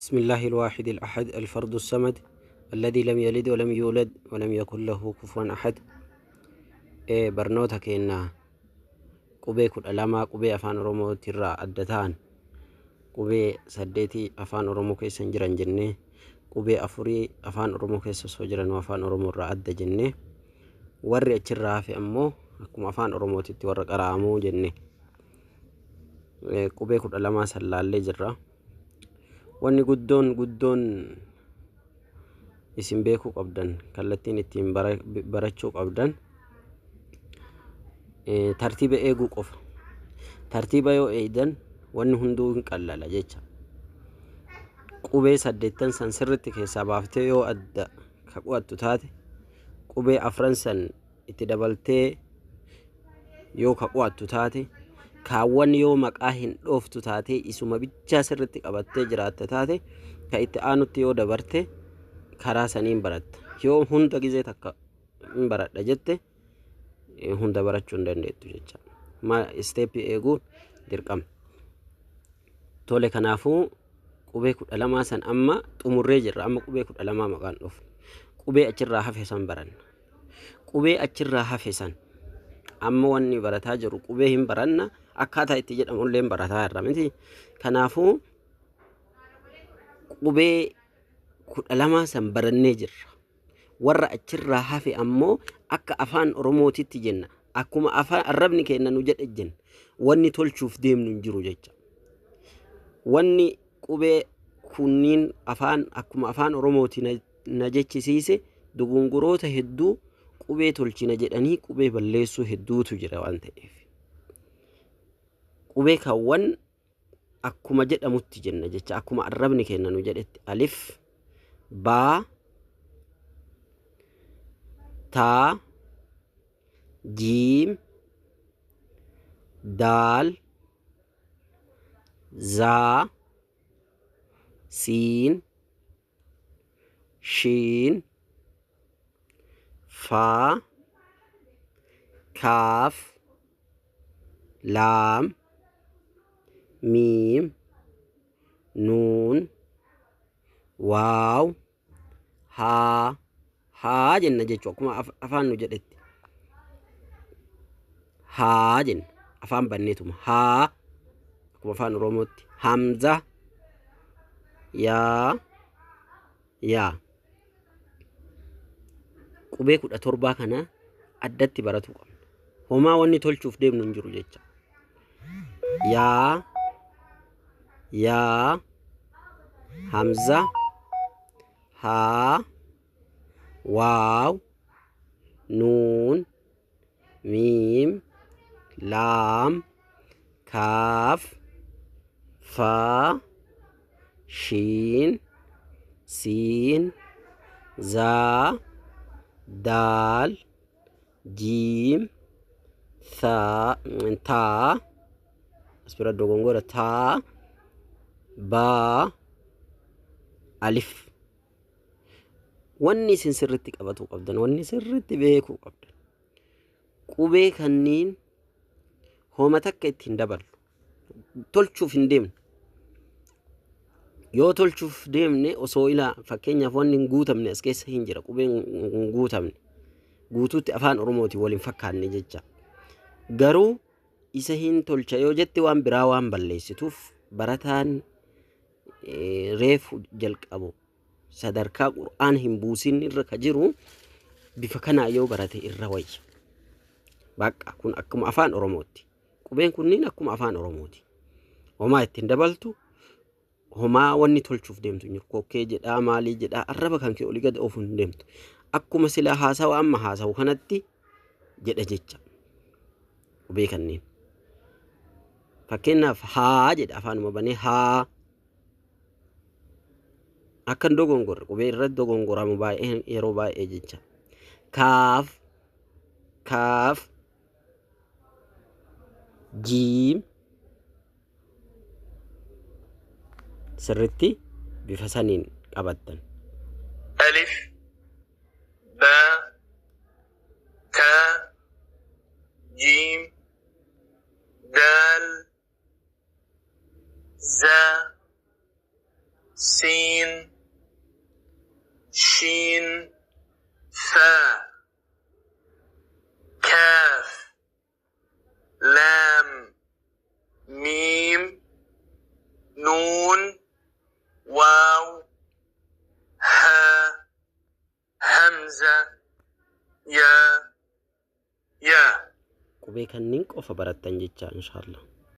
بسم الله الواحد الأحد الفرد الصمد الذي لم يلد ولم يولد ولم يكن له كفوا أحد. برنوتك إن قبي كل ألما قبي أفان رومو ترى أدتان قبي سديتي أفان رومو كيس جران جنة قبي أفري أفان رومو كيس سجران وأفان رومو رأد جنة ورّي أشرّا في أمو أكم أفان رومو تتورق أرامو جنة قبي كل ألما سلالي جرّا wanni guddoon isin beekuu qabdan kallattiin ittiin barachuu qabdan tartiiba eeguu qofa. Tartiiba yoo eegdan wanni hunduu hin qallala jecha. Qubee 8 san sirriitti keessaa baaftee yoo adda ka qo'attu taate qubee 4 san itti dabaltee yoo ka qo'attu taate kaawwan yoo maqaa hin dhooftu taate isuma bichaa sirriitti qabattee jiraatte taate ka itti aanutti yoo dabarte karaa saniin baratta. Yoo hunda gizee takka hin baradha jette hunda barachuu hin dandeettu jecha. Isteeppii eeguun dirqama. Tole kanaafuu qubee 12 san amma xumurree jirra. Amma qubee 12 maqaan dhoofu. Qubee achirraa hafe san baranna. Qubee achirraa hafe san amma wanni barataa jiru qubee hin baranna akkaataa itti jedhamullee barataa irra miti. Kanaafuu qubee 12 san barannee jirra. Warra achirraa hafe ammoo akka afaan Oromootitti jenna. Akkuma afaan arrabni keenya nu jedhe jenna. Wanni tolchuuf deemnu hin jiru jecha. Wanni qubee kunniin akkuma afaan Oromooti na jechisiise dugunguroota hedduu qubee tolchina jedhanii qubee balleessuu hedduutu jira waan ta'eef. Qubee kaawwan akkuma jedhamutti jenna jecha akkuma arrabni keenya nu jedhetti alif baa taa jiim daal zaa siin shiin faa kaaf laam miim nuun waaw haa jenna jechuu akkuma afaan nu jedhetti haa jenna afaan banneetuma haa akkuma afaan Oromootti hamza yaa qubee 17 kana addatti baratu qabna. Homaa wanni tolchuuf deemnu hin jiru jecha. Yaa hamza haa waaw nuun miim laam kaaf faa shiin siin zaa daal jiim taa aspira dogongora taa baa alif. Wanni isin sirriitti qabatuu qabdan wanni sirriitti beekuu qabdan qubee kanniin hooma takka ittiin daballu tolchuuf hin deemne. Yoo tolchuuf deemne osoo ilaa fakkeenyaaf wanni hin guutamne as keessa hin jira qubeen hin guutamne guutuutti afaan Oromooti waliin fakkaanne jecha. Garuu isa hin tolcha yoo jette waan biraa waan balleessituuf barataan reefu jalqabu sadarkaa Qur'aan hin buusin irra ka jiru bifa kanaa yoo barate irra wayya. Bakka kun akkuma afaan Oromooti. Qubeen kunniin akkuma afaan Oromooti. Homaa ittiin dabaltu homaa wanni tolchuuf deemtu kokkee jedhaa maalii jedhaa arraba kan kee olii gad oofu hin deemtu. Akkuma silaa haasawa amma haasawu kanatti jedha jecha. Qubee kanneen. Fakkeenyaaf haa jedha afaanuma banee haa akkan dogongorre qubee irratti dogongoramu baay'ee yeroo baay'ee jecha. Kaaf jiim sirriitti bifa saniin qabattan. Alif baa taa jiim daal زا سين شين ثاء كاف لام ميم نون واو ها همزة يا qubee kanneen qofa barattan jecha inshallah